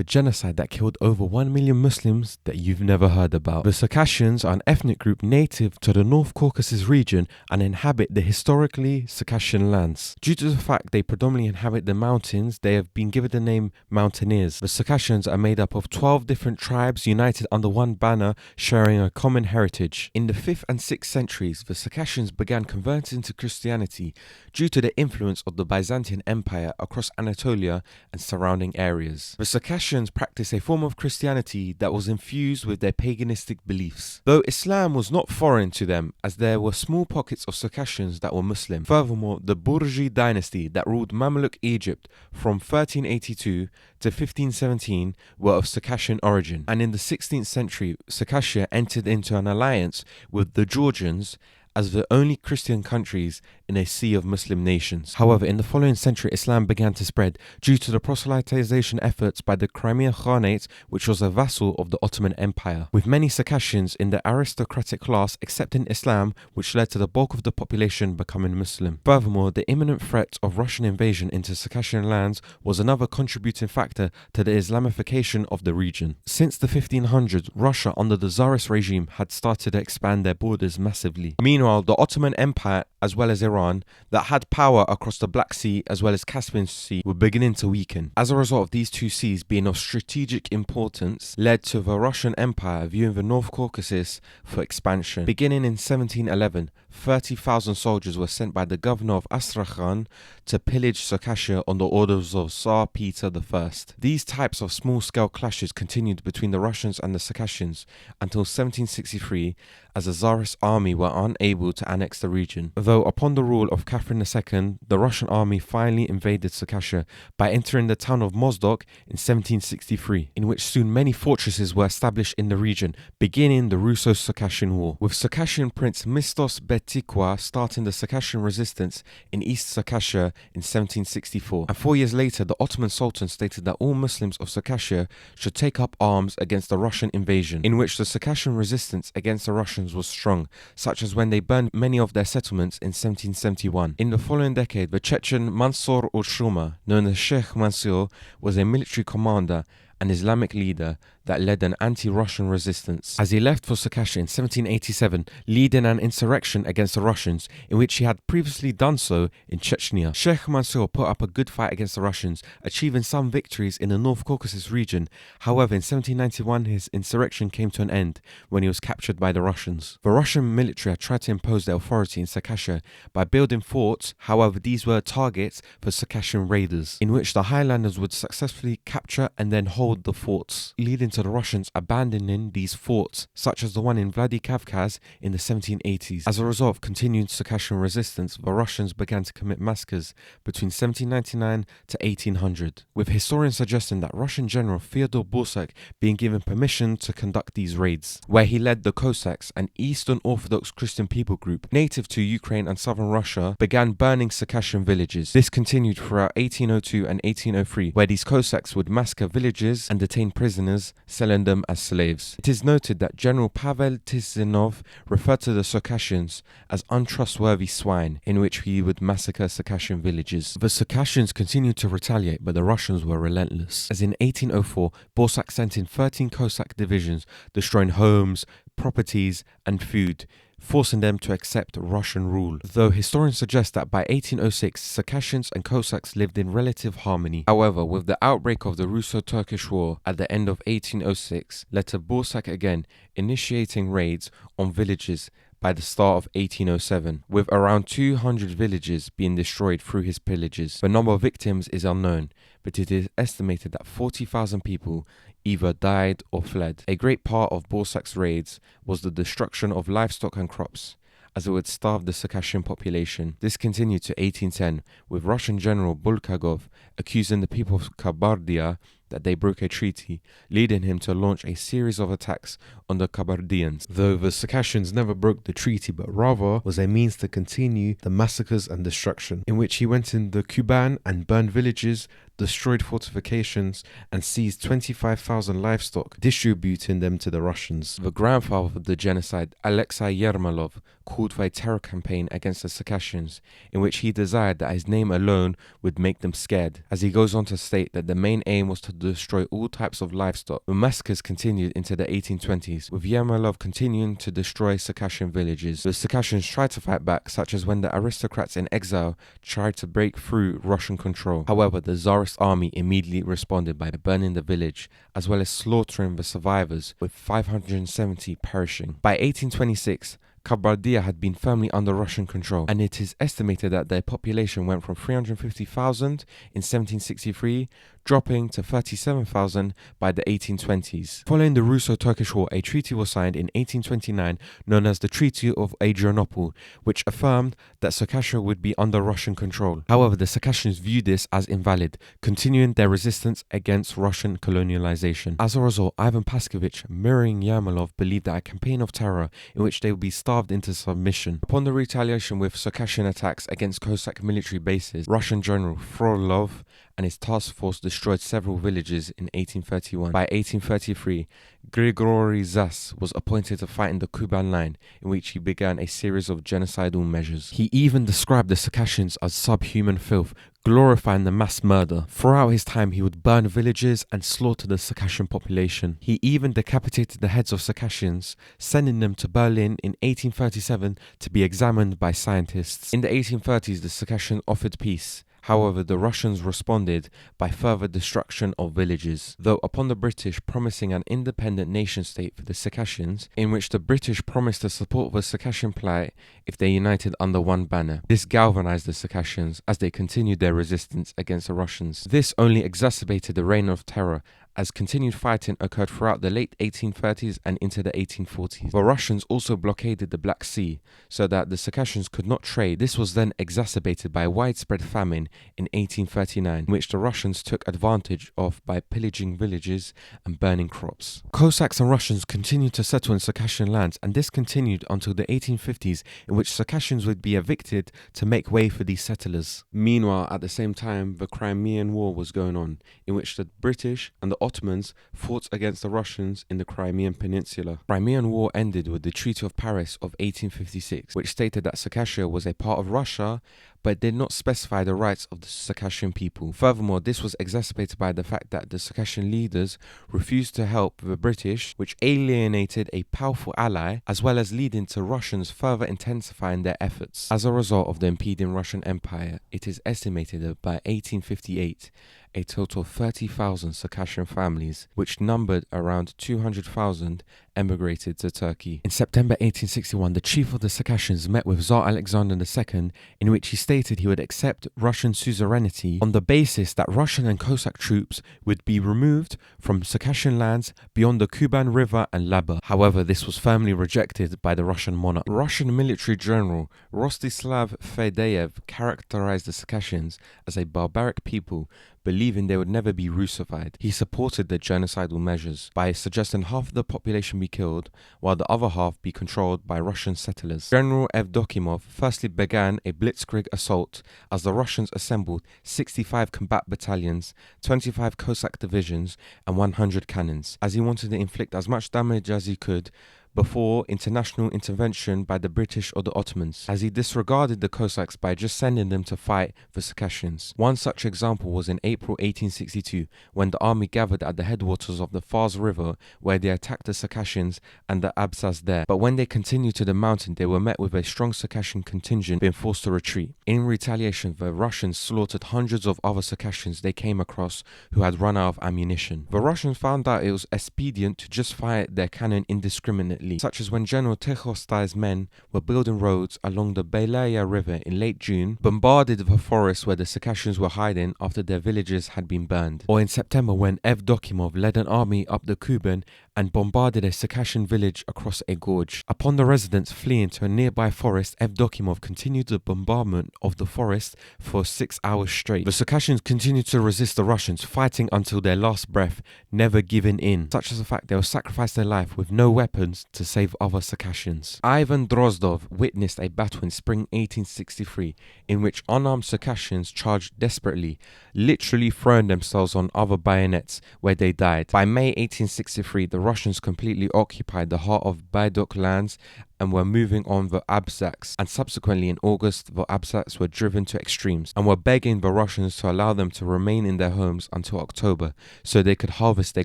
a genocide that killed over 1 million Muslims that you've never heard about. The Circassians are an ethnic group native to the North Caucasus region and inhabit the historically Circassian lands. Due to the fact they predominantly inhabit the mountains, they have been given the name mountaineers. The Circassians are made up of 12 different tribes united under one banner, sharing a common heritage. In the 5th and 6th centuries, the Circassians began converting to Christianity due to the influence of the Byzantine Empire across Anatolia and surrounding areas. The Circassians practiced a form of Christianity that was infused with their paganistic beliefs, though Islam was not foreign to them, as there were small pockets of Circassians that were Muslim. Furthermore, the Burji dynasty that ruled Mamluk Egypt from 1382 to 1517 were of Circassian origin, and in the 16th century, Circassia entered into an alliance with the Georgians as the only Christian countries in a sea of Muslim nations. However, in the following century, Islam began to spread due to the proselytization efforts by the Crimean Khanate, which was a vassal of the Ottoman Empire, with many Circassians in the aristocratic class accepting Islam, which led to the bulk of the population becoming Muslim. Furthermore, the imminent threat of Russian invasion into Circassian lands was another contributing factor to the Islamification of the region. Since the 1500s, Russia under the Tsarist regime had started to expand their borders massively. Meanwhile, the Ottoman Empire, as well as Iran, that had power across the Black Sea as well as Caspian Sea, were beginning to weaken. As a result of these two seas being of strategic importance, led to the Russian Empire viewing the North Caucasus for expansion. Beginning in 1711, 30,000 soldiers were sent by the governor of Astrakhan to pillage Circassia on the orders of Tsar Peter I. These types of small-scale clashes continued between the Russians and the Circassians until 1763, as the Tsarist army were unable to annex the region. Though upon the rule of Catherine II, the Russian army finally invaded Circassia by entering the town of Mozdok in 1763, in which soon many fortresses were established in the region, beginning the Russo-Circassian War, with Circassian Prince Mistos Betikwa starting the Circassian resistance in East Circassia in 1764. And 4 years later, the Ottoman Sultan stated that all Muslims of Circassia should take up arms against the Russian invasion, in which the Circassian resistance against the Russians was strong, such as when they burned many of their settlements in 1771. In the following decade, the Chechen Mansur Shuma, known as Sheikh Mansur, was a military commander and Islamic leader that led an anti-Russian resistance, as he left for Circassia in 1787, leading an insurrection against the Russians, in which he had previously done so in Chechnya. Sheikh Mansur put up a good fight against the Russians, achieving some victories in the North Caucasus region. However, in 1791, his insurrection came to an end when he was captured by the Russians. The Russian military had tried to impose their authority in Circassia by building forts. However, these were targets for Circassian raiders, in which the Highlanders would successfully capture and then hold the forts, leading to the Russians abandoning these forts, such as the one in Vladikavkaz in the 1780s. As a result of continued Circassian resistance, the Russians began to commit massacres between 1799 to 1800, with historians suggesting that Russian General Fyodor Bosak being given permission to conduct these raids, where he led the Cossacks, an Eastern Orthodox Christian people group native to Ukraine and southern Russia, began burning Circassian villages. This continued throughout 1802 and 1803, where these Cossacks would massacre villages and detain prisoners, selling them as slaves. It is noted that General Pavel Tizinov referred to the Circassians as untrustworthy swine, in which he would massacre Circassian villages. The Circassians continued to retaliate, but the Russians were relentless, as in 1804, Bosak sent in 13 Cossack divisions, destroying homes, properties, and food, forcing them to accept Russian rule. Though historians suggest that by 1806, Circassians and Cossacks lived in relative harmony. However, with the outbreak of the Russo-Turkish War at the end of 1806, led to Bosak again initiating raids on villages by the start of 1807, with around 200 villages being destroyed through his pillages. The number of victims is unknown, but it is estimated that 40,000 people either died or fled. A great part of Bosak's raids was the destruction of livestock and crops, as it would starve the Circassian population. This continued to 1810, with Russian General Bulgakov accusing the people of Kabardia that they broke a treaty, leading him to launch a series of attacks on the Kabardians. Though the Circassians never broke the treaty, but rather was a means to continue the massacres and destruction, in which he went in the Kuban and burned villages, destroyed fortifications, and seized 25,000 livestock, distributing them to the Russians. The grandfather of the genocide, Alexei Yermolov, called for a terror campaign against the Circassians, in which he desired that his name alone would make them scared, as he goes on to state that the main aim was to destroy all types of livestock. The massacres continued into the 1820s, with Yermolov continuing to destroy Circassian villages. The Circassians tried to fight back, such as when the aristocrats in exile tried to break through Russian control. However, the Tsarist army immediately responded by burning the village, as well as slaughtering the survivors, with 570 perishing. By 1826, Kabardia had been firmly under Russian control, and it is estimated that their population went from 350,000 in 1763, dropping to 37,000 by the 1820s. Following the Russo-Turkish War, a treaty was signed in 1829 known as the Treaty of Adrianople, which affirmed that Circassia would be under Russian control. However, the Circassians viewed this as invalid, continuing their resistance against Russian colonialization. As a result, Ivan Paskovich, mirroring Yermolov, believed that a campaign of terror in which they would be starved into submission. Upon the retaliation with Circassian attacks against Cossack military bases, Russian General Frolov and his task force destroyed several villages in 1831. By 1833, Grigory Zas was appointed to fight in the Kuban line, in which he began a series of genocidal measures. He even described the Circassians as subhuman filth, glorifying the mass murder. Throughout his time, he would burn villages and slaughter the Circassian population. He even decapitated the heads of Circassians, sending them to Berlin in 1837 to be examined by scientists. In the 1830s, the Circassians offered peace. However, the Russians responded by further destruction of villages, though upon the British promising an independent nation-state for the Circassians, in which the British promised to support the Circassian plight if they united under one banner. This galvanized the Circassians as they continued their resistance against the Russians. This only exacerbated the reign of terror, as continued fighting occurred throughout the late 1830s and into the 1840s. The Russians also blockaded the Black Sea, so that the Circassians could not trade. This was then exacerbated by a widespread famine in 1839, which the Russians took advantage of by pillaging villages and burning crops. Cossacks and Russians continued to settle in Circassian lands, and this continued until the 1850s, in which Circassians would be evicted to make way for these settlers. Meanwhile, at the same time, the Crimean War was going on, in which the British and the Ottomans fought against the Russians in the Crimean Peninsula. The Crimean War ended with the Treaty of Paris of 1856, which stated that Circassia was a part of Russia, but did not specify the rights of the Circassian people. Furthermore, this was exacerbated by the fact that the Circassian leaders refused to help the British, which alienated a powerful ally, as well as leading to Russians further intensifying their efforts. As a result of the impending Russian Empire, it is estimated that by 1858, a total of 30,000 Circassian families, which numbered around 200,000, emigrated to Turkey. In September 1861, the chief of the Circassians met with Tsar Alexander II, in which he stated he would accept Russian suzerainty on the basis that Russian and Cossack troops would be removed from Circassian lands beyond the Kuban River and Laber. However, this was firmly rejected by the Russian monarch. Russian military general Rostislav Fedyaev characterized the Circassians as a barbaric people, believing they would never be Russified. He supported the genocidal measures by suggesting half of the population be killed, while the other half be controlled by Russian settlers. General Evdokimov firstly began a blitzkrieg assault as the Russians assembled 65 combat battalions, 25 Cossack divisions, and 100 cannons, as he wanted to inflict as much damage as he could before international intervention by the British or the Ottomans, as he disregarded the Cossacks by just sending them to fight the Circassians. One such example was in April 1862, when the army gathered at the headwaters of the Fars River, where they attacked the Circassians and the Absas there. But when they continued to the mountain, they were met with a strong Circassian contingent being forced to retreat. In retaliation, the Russians slaughtered hundreds of other Circassians they came across who had run out of ammunition. The Russians found out it was expedient to just fire their cannon indiscriminately, such as when General Tekhostai's men were building roads along the Belaya River in late June, bombarded the forest where the Circassians were hiding after their villages had been burned, or in September when Evdokimov led an army up the Kuban and bombarded a Circassian village across a gorge. Upon the residents fleeing to a nearby forest, Evdokimov continued the bombardment of the forest for 6 hours straight. The Circassians continued to resist the Russians, fighting until their last breath, never giving in, such as the fact they will sacrifice their life with no weapons to save other Circassians. Ivan Drozdov witnessed a battle in spring 1863 in which unarmed Circassians charged desperately, literally throwing themselves on other bayonets, where they died. By May 1863, the Russians completely occupied the heart of Baydok lands and were moving on the Abzaks, and subsequently in August the Abzaks were driven to extremes and were begging the Russians to allow them to remain in their homes until October so they could harvest their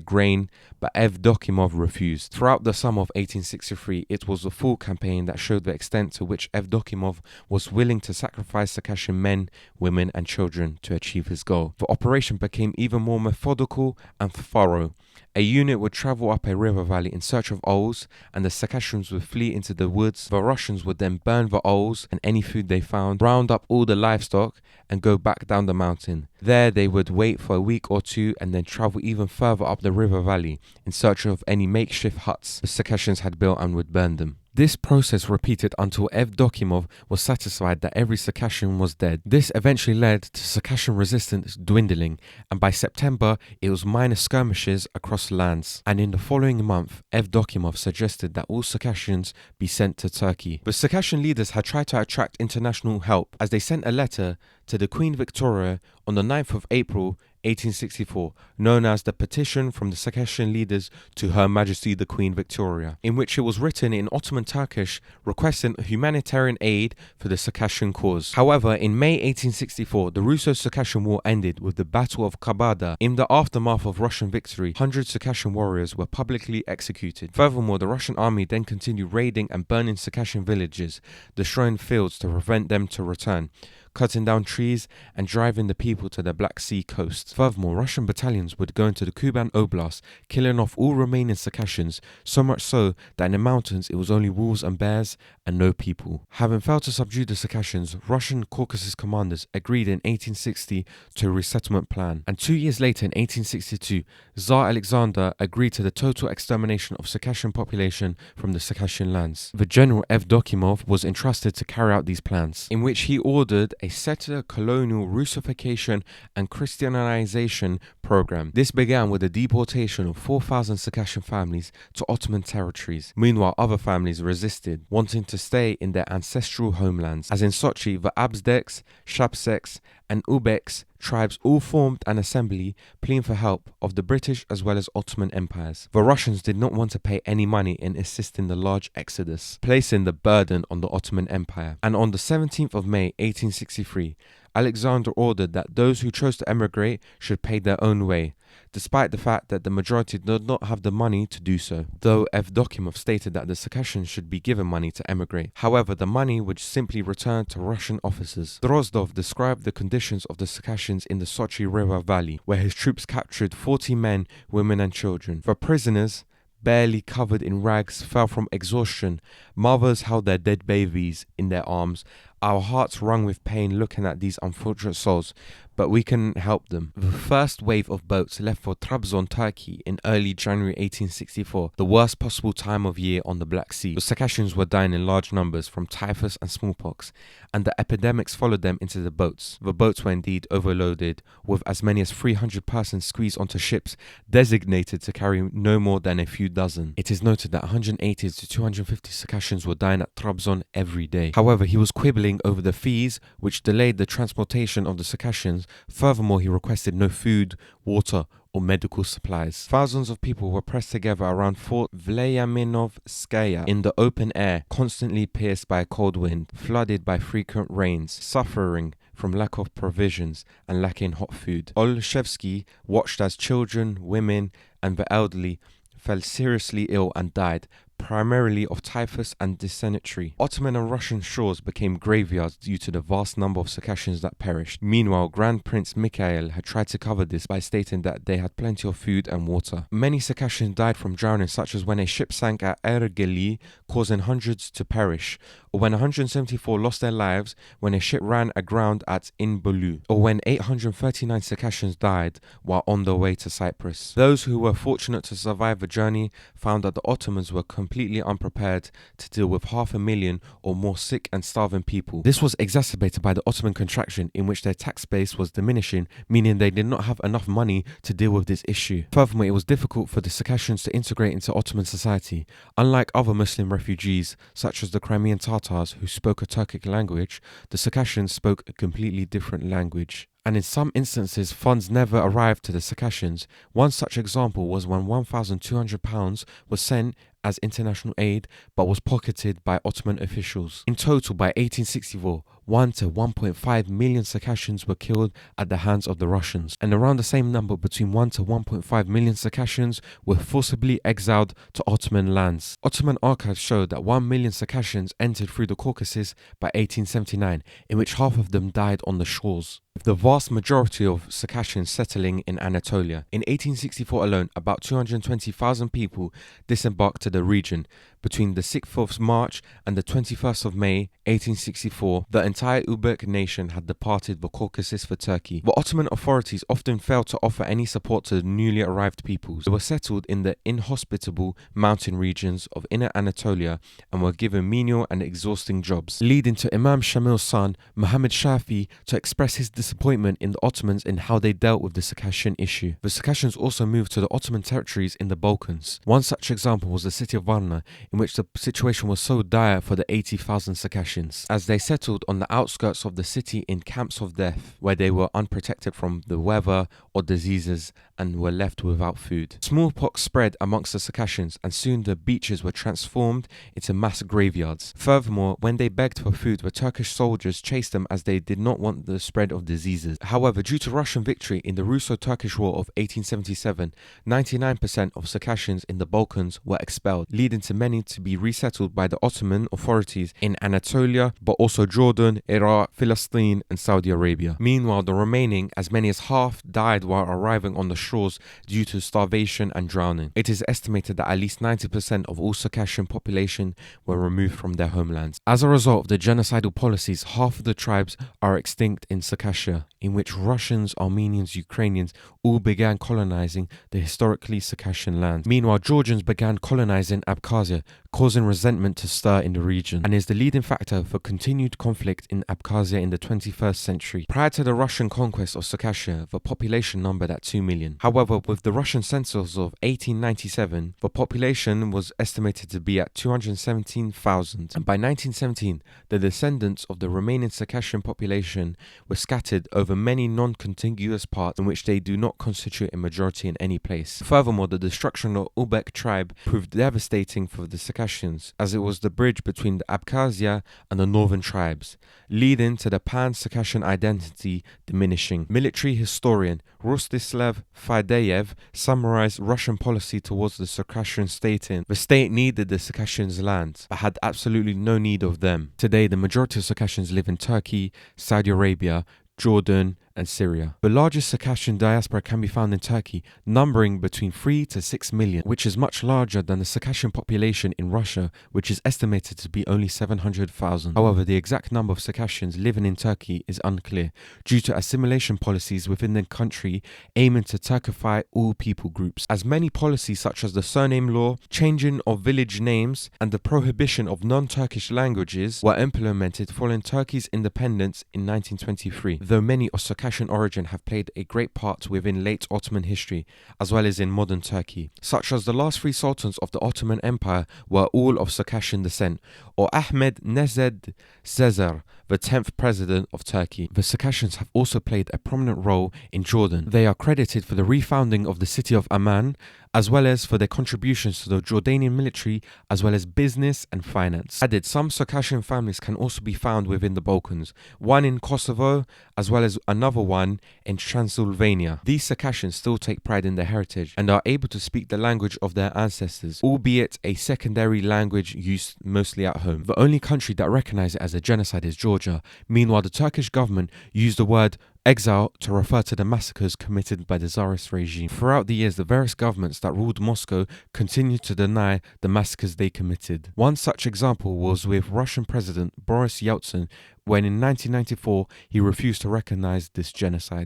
grain, but Evdokimov refused. Throughout the summer of 1863, it was the full campaign that showed the extent to which Evdokimov was willing to sacrifice Circassian men, women and children to achieve his goal. The operation became even more methodical and thorough. A unit would travel up a river valley in search of owls, and the Circassians would flee into the woods. The Russians would then burn the owls and any food they found, round up all the livestock, and go back down the mountain. There they would wait for a week or two and then travel even further up the river valley in search of any makeshift huts the Circassians had built and would burn them. This process repeated until Evdokimov was satisfied that every Circassian was dead. This eventually led to Circassian resistance dwindling, and by September it was minor skirmishes across lands. And in the following month, Evdokimov suggested that all Circassians be sent to Turkey. The Circassian leaders had tried to attract international help, as they sent a letter to the Queen Victoria on the 9th of April 1864, known as the Petition from the Circassian Leaders to Her Majesty the Queen Victoria, in which it was written in Ottoman Turkish requesting humanitarian aid for the Circassian cause. However, in May 1864, the russo-circassian war ended with the Battle of Kabada. In the aftermath of Russian victory, 100 Circassian warriors were publicly executed. Furthermore, the Russian army then continued raiding and burning Circassian villages, destroying fields to prevent them to return, cutting down trees and driving the people to the Black Sea coast. Furthermore, Russian battalions would go into the Kuban Oblast, killing off all remaining Circassians, so much so that in the mountains it was only wolves and bears and no people. Having failed to subdue the Circassians, Russian Caucasus commanders agreed in 1860 to a resettlement plan, and 2 years later in 1862, Tsar Alexander agreed to the total extermination of Circassian population from the Circassian lands. The general Evdokimov was entrusted to carry out these plans, in which he ordered a settler colonial russification and Christianization program. This began with the deportation of 4,000 Circassian families to Ottoman territories. Meanwhile, other families resisted, wanting to stay in their ancestral homelands. As in Sochi, the Abzdeks, Shapseks, and Ubeks tribes all formed an assembly pleading for help of the British as well as Ottoman empires. The Russians did not want to pay any money in assisting the large exodus, placing the burden on the Ottoman Empire. And on the 17th of May 1863, Alexander ordered that those who chose to emigrate should pay their own way, despite the fact that the majority did not have the money to do so, though Evdokimov stated that the Circassians should be given money to emigrate. However, the money would simply return to Russian officers. Drozdov described the conditions of the Circassians in the Sochi River Valley, where his troops captured 40 men, women and children. The prisoners, barely covered in rags, fell from exhaustion. Mothers held their dead babies in their arms. Our hearts wrung with pain looking at these unfortunate souls, but we couldn't help them. The first wave of boats left for Trabzon, Turkey in early January 1864, the worst possible time of year on the Black Sea. The Circassians were dying in large numbers from typhus and smallpox, and the epidemics followed them into the boats. The boats were indeed overloaded, with as many as 300 persons squeezed onto ships designated to carry no more than a few dozen. It is noted that 180 to 250 Circassians were dying at Trabzon every day. However, he was quibbling over the fees, which delayed the transportation of the Circassians. Furthermore, he requested no food, water, or medical supplies. Thousands of people were pressed together around Fort Vyachemovskaya in the open air, constantly pierced by a cold wind, flooded by frequent rains, suffering from lack of provisions and lacking hot food. Olszewski watched as children, women, and the elderly fell seriously ill and died, primarily of typhus and dysentery. Ottoman and Russian shores became graveyards due to the vast number of Circassians that perished. Meanwhile, Grand Prince Mikhail had tried to cover this by stating that they had plenty of food and water. Many Circassians died from drowning, such as when a ship sank at Ergeli, causing hundreds to perish. or when 174 lost their lives when a ship ran aground at Inbolu, or when 839 Circassians died while on their way to Cyprus. Those who were fortunate to survive the journey found that the Ottomans were completely unprepared to deal with 500,000 or more sick and starving people. This was exacerbated by the Ottoman contraction, in which their tax base was diminishing, meaning they did not have enough money to deal with this issue. Furthermore, it was difficult for the Circassians to integrate into Ottoman society. Unlike other Muslim refugees, such as the Crimean Tatars who spoke a Turkic language, the Circassians spoke a completely different language. And in some instances, funds never arrived to the Circassians. One such example was when £1,200 was sent as international aid, but was pocketed by Ottoman officials. In total, by 1864, 1 to 1.5 million Circassians were killed at the hands of the Russians, and around the same number, between 1 to 1.5 million Circassians were forcibly exiled to Ottoman lands. Ottoman archives show that 1 million Circassians entered through the Caucasus by 1879, in which half of them died on the shores, with the vast majority of Circassians settling in Anatolia. In 1864 alone, about 220,000 people disembarked to the region. Between the 6th of March and the 21st of May 1864, the entire Uzbek nation had departed the Caucasus for Turkey. The Ottoman authorities often failed to offer any support to the newly arrived peoples. They were settled in the inhospitable mountain regions of Inner Anatolia and were given menial and exhausting jobs, leading to Imam Shamil's son, Muhammad Shafi, to express his disappointment in the Ottomans in how they dealt with the Circassian issue. The Circassians also moved to the Ottoman territories in the Balkans. One such example was the city of Varna, in which the situation was so dire for the 80,000 Circassians, as they settled on the outskirts of the city in camps of death, where they were unprotected from the weather or diseases and were left without food. Smallpox spread amongst the Circassians, and soon the beaches were transformed into mass graveyards. Furthermore, when they begged for food, the Turkish soldiers chased them as they did not want the spread of diseases. However, due to Russian victory in the Russo-Turkish War of 1877, 99% of Circassians in the Balkans were expelled, leading to many to be resettled by the Ottoman authorities in Anatolia, but also Jordan, Iraq, Palestine, and Saudi Arabia. Meanwhile, the remaining, as many as half, died while arriving on the shores due to starvation and drowning. It is estimated that at least 90% of all Circassian population were removed from their homelands. As a result of the genocidal policies, half of the tribes are extinct in Circassia, in which Russians, Armenians, Ukrainians all began colonizing the historically Circassian lands. Meanwhile, Georgians began colonizing Abkhazia, causing resentment to stir in the region, and is the leading factor for continued conflict in Abkhazia in the 21st century. Prior to the Russian conquest of Circassia, the population numbered at 2 million. However, with the Russian census of 1897, the population was estimated to be at 217,000, and by 1917, the descendants of the remaining Circassian population were scattered over many non-contiguous parts in which they do not constitute a majority in any place. Furthermore, the destruction of Uzbek tribe proved devastating for the Circassians, as it was the bridge between the Abkhazia and the northern tribes, leading to the pan-Circassian identity diminishing. Military historian Rostislav Fadeyev summarized Russian policy towards the Circassian state in: the state needed the Circassians' lands, but had absolutely no need of them. Today, the majority of Circassians live in Turkey, Saudi Arabia, Jordan, and Syria. The largest Circassian diaspora can be found in Turkey, numbering between 3 to 6 million, which is much larger than the Circassian population in Russia, which is estimated to be only 700,000. However, the exact number of Circassians living in Turkey is unclear, due to assimilation policies within the country aiming to Turkify all people groups, as many policies such as the surname law, changing of village names, and the prohibition of non-Turkish languages were implemented following Turkey's independence in 1923, though many of Circassian origin have played a great part within late Ottoman history, as well as in modern Turkey, such as the last 3 sultans of the Ottoman Empire were all of Circassian descent, or Ahmed Nezed Sezer, the 10th president of Turkey. The Circassians have also played a prominent role in Jordan. They are credited for the refounding of the city of Amman, as well as for their contributions to the Jordanian military, as well as business and finance. Added, some Circassian families can also be found within the Balkans, one in Kosovo, as well as another one in Transylvania. These Circassians still take pride in their heritage and are able to speak the language of their ancestors, albeit a secondary language used mostly at home. The only country that recognizes it as a genocide is Georgia. Meanwhile, the Turkish government used the word exile to refer to the massacres committed by the Tsarist regime. Throughout the years, the various governments that ruled Moscow continued to deny the massacres they committed. One such example was with Russian President Boris Yeltsin, when in 1994 he refused to recognize this genocide.